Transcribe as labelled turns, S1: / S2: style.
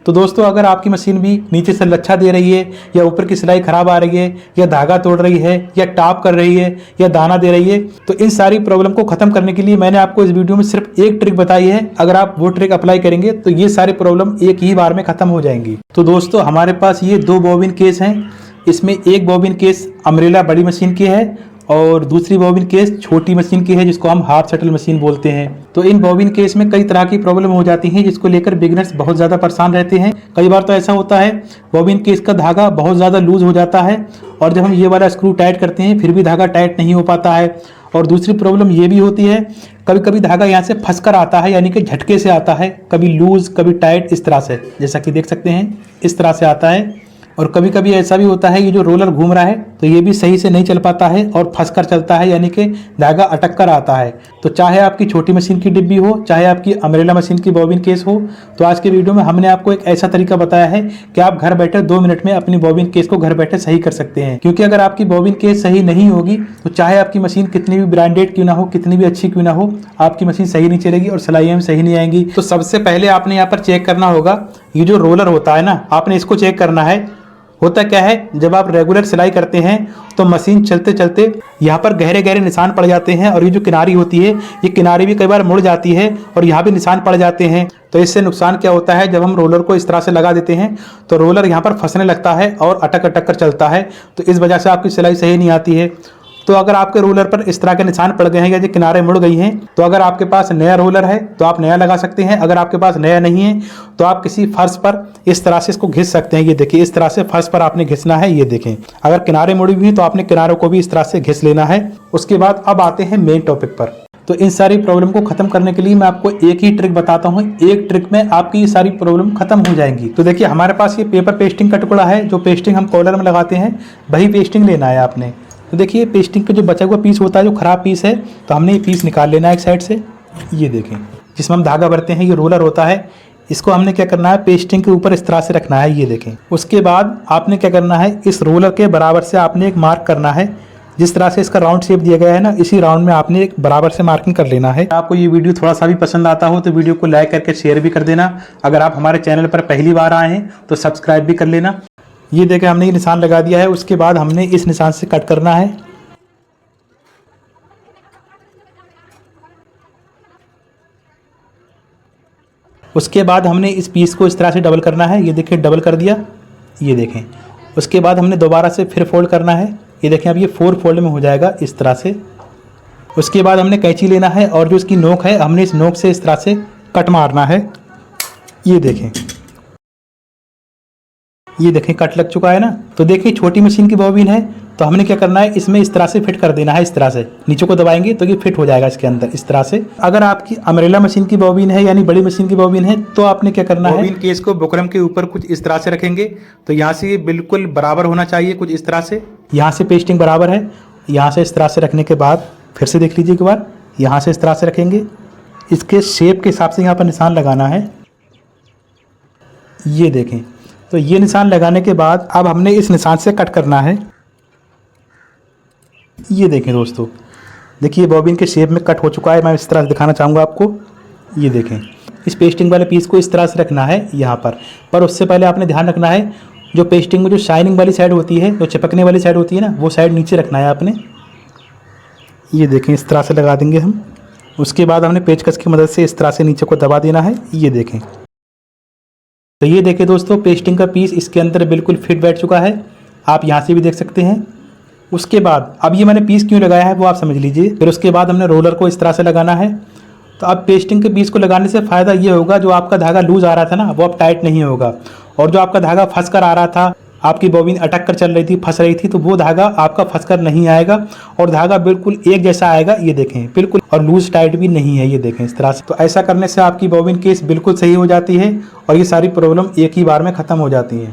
S1: तो दोस्तों अगर आपकी मशीन भी नीचे से लच्छा दे रही है या ऊपर की सिलाई खराब आ रही है या धागा तोड़ रही है या टाप कर रही है या दाना दे रही है, तो इन सारी प्रॉब्लम को खत्म करने के लिए मैंने आपको इस वीडियो में सिर्फ एक ट्रिक बताई है। अगर आप वो ट्रिक अप्लाई करेंगे तो ये सारी प्रॉब्लम एक ही बार में खत्म हो जाएंगी। तो दोस्तों हमारे पास ये 2 बॉबिन केस हैं। इसमें एक बॉबिन केस अम्ब्रेला बड़ी मशीन की है और दूसरी बॉबिन केस छोटी मशीन की है, जिसको हम हाफ शटल मशीन बोलते हैं। तो इन बॉबिन केस में कई तरह की प्रॉब्लम हो जाती है, जिसको लेकर बिगिनर्स बहुत ज़्यादा परेशान रहते हैं। कई बार तो ऐसा होता है बॉबिन केस का धागा बहुत ज़्यादा लूज हो जाता है और जब हम ये वाला स्क्रू टाइट करते हैं फिर भी धागा टाइट नहीं हो पाता है। और दूसरी प्रॉब्लम ये भी होती है, कभी कभी धागा यहाँ से फंस कर आता है, यानी कि झटके से आता है, कभी लूज कभी टाइट, इस तरह से, जैसा कि देख सकते हैं इस तरह से आता है। और कभी कभी ऐसा भी होता है ये जो रोलर घूम रहा है तो ये भी सही से नहीं चल पाता है और फंस कर चलता है, यानी कि धागा अटक कर आता है। तो चाहे आपकी छोटी मशीन की डिब्बी हो, चाहे आपकी अम्ब्रेला मशीन की बॉबिन केस हो, तो आज के वीडियो में हमने आपको एक ऐसा तरीका बताया है कि आप घर बैठे 2 मिनट में अपनी बॉबिन केस को घर बैठे सही कर सकते हैं। क्योंकि अगर आपकी बॉबिन केस सही नहीं होगी तो चाहे आपकी मशीन कितनी भी ब्रांडेड क्यों ना हो, कितनी भी अच्छी क्यों ना हो, आपकी मशीन सही नहीं चलेगी और सिलाइयाँ भी सही नहीं आएंगी। तो सबसे पहले आपने यहाँ पर चेक करना होगा, ये जो रोलर होता है ना, आपने इसको चेक करना है। होता क्या है, जब आप रेगुलर सिलाई करते हैं तो मशीन चलते चलते यहाँ पर गहरे गहरे निशान पड़ जाते हैं और ये जो किनारी होती है ये किनारी भी कई बार मुड़ जाती है और यहाँ भी निशान पड़ जाते हैं। तो इससे नुकसान क्या होता है, जब हम रोलर को इस तरह से लगा देते हैं तो रोलर यहाँ पर फंसने लगता है और अटक अटक कर चलता है, तो इस वजह से आपकी सिलाई सही नहीं आती है। तो अगर आपके रोलर पर इस तरह के निशान पड़ गए हैं या जो किनारे मुड़ गई हैं, तो अगर आपके पास नया रोलर है तो आप नया लगा सकते हैं। अगर आपके पास नया नहीं है तो आप किसी फर्श पर इस तरह से इसको घिस सकते हैं। ये देखिए इस तरह से फर्श पर आपने घिसना है। ये देखें, अगर किनारे मुड़ी हुई तो आपने किनारों को भी इस तरह से घिस लेना है। उसके बाद अब आते हैं मेन टॉपिक पर। तो इन सारी प्रॉब्लम को खत्म करने के लिए मैं आपको एक ही ट्रिक बताता हूँ। एक ट्रिक में आपकी ये सारी प्रॉब्लम खत्म हो जाएंगी। तो देखिए हमारे पास ये पेपर पेस्टिंग का टुकड़ा है, जो पेस्टिंग हम कॉलर में लगाते हैं वही पेस्टिंग लेना है आपने। तो देखिए पेस्टिंग का जो बचा हुआ पीस होता है, जो खराब पीस है, तो हमने ये पीस निकाल लेना है एक साइड से। ये देखें जिसमें हम धागा भरते हैं, ये रोलर होता है, इसको हमने क्या करना है, पेस्टिंग के ऊपर इस तरह से रखना है। ये देखें, उसके बाद आपने क्या करना है, इस रोलर के बराबर से आपने एक मार्क करना है। जिस तरह से इसका राउंड शेप दिया गया है ना, इसी राउंड में आपने एक बराबर से मार्किंग कर लेना है। आपको ये वीडियो थोड़ा सा भी पसंद आता हो तो वीडियो को लाइक करके शेयर भी कर देना। अगर आप हमारे चैनल पर पहली बार आए हैं तो सब्सक्राइब भी कर लेना। ये देखें हमने ये निशान लगा दिया है। उसके बाद हमने इस निशान से कट करना है। उसके बाद हमने इस पीस को इस तरह से डबल करना है। ये देखिए डबल कर दिया। ये देखें, उसके बाद हमने दोबारा से फिर फोल्ड करना है। ये देखें अब ये 4 फोल्ड में हो जाएगा इस तरह से। उसके बाद हमने कैंची लेना है और जो इसकी नोक है हमने इस नोक से इस तरह से कट मारना है। ये देखें, ये देखें कट लग चुका है ना। तो देखिए छोटी मशीन की बॉबिन है तो हमने क्या करना है, इसमें इस तरह से फिट कर देना है। इस तरह से नीचे को दबाएंगे तो ये फिट हो जाएगा इसके अंदर इस तरह से। अगर आपकी अम्ब्रेला मशीन की बॉबिन है यानी बड़ी मशीन की बॉबिन है तो आपने क्या करना है, बॉबिन केस को बुकरम के ऊपर कुछ इस तरह से रखेंगे। तो यहाँ से बिल्कुल बराबर होना चाहिए, कुछ इस तरह से। यहाँ से पेस्टिंग बराबर है, यहाँ से इस तरह से रखने के बाद फिर से देख लीजिए एक बार, यहाँ से इस तरह से रखेंगे। इसके शेप के हिसाब से यहाँ पर निशान लगाना है। ये देखें, तो ये निशान लगाने के बाद अब हमने इस निशान से कट करना है। ये देखें दोस्तों, देखिए बॉबिन के शेप में कट हो चुका है। मैं इस तरह से दिखाना चाहूँगा आपको। ये देखें, इस पेस्टिंग वाले पीस को इस तरह से रखना है यहाँ पर उससे पहले आपने ध्यान रखना है जो पेस्टिंग में जो शाइनिंग वाली साइड होती है, जो चिपकने वाली साइड होती है ना, वो साइड नीचे रखना है आपने। ये देखें इस तरह से लगा देंगे हम। उसके बाद हमने पेचकस की मदद से इस तरह से नीचे को दबा देना है। ये देखें, तो ये देखें दोस्तों पेस्टिंग का पीस इसके अंदर बिल्कुल फिट बैठ चुका है। आप यहाँ से भी देख सकते हैं। उसके बाद अब ये मैंने पीस क्यों लगाया है वो आप समझ लीजिए। फिर उसके बाद हमने रोलर को इस तरह से लगाना है। तो अब पेस्टिंग के पीस को लगाने से फ़ायदा ये होगा, जो आपका धागा लूज आ रहा था ना वो अब टाइट नहीं होगा, और जो आपका धागा फंस कर आ रहा था, आपकी बॉबिन अटक कर चल रही थी, फंस रही थी, तो वो धागा आपका फंस कर नहीं आएगा और धागा बिल्कुल एक जैसा आएगा। ये देखें बिल्कुल, और लूज टाइट भी नहीं है। ये देखें इस तरह से। तो ऐसा करने से आपकी बॉबिन केस बिल्कुल सही हो जाती है और ये सारी प्रॉब्लम एक ही बार में ख़त्म हो जाती है।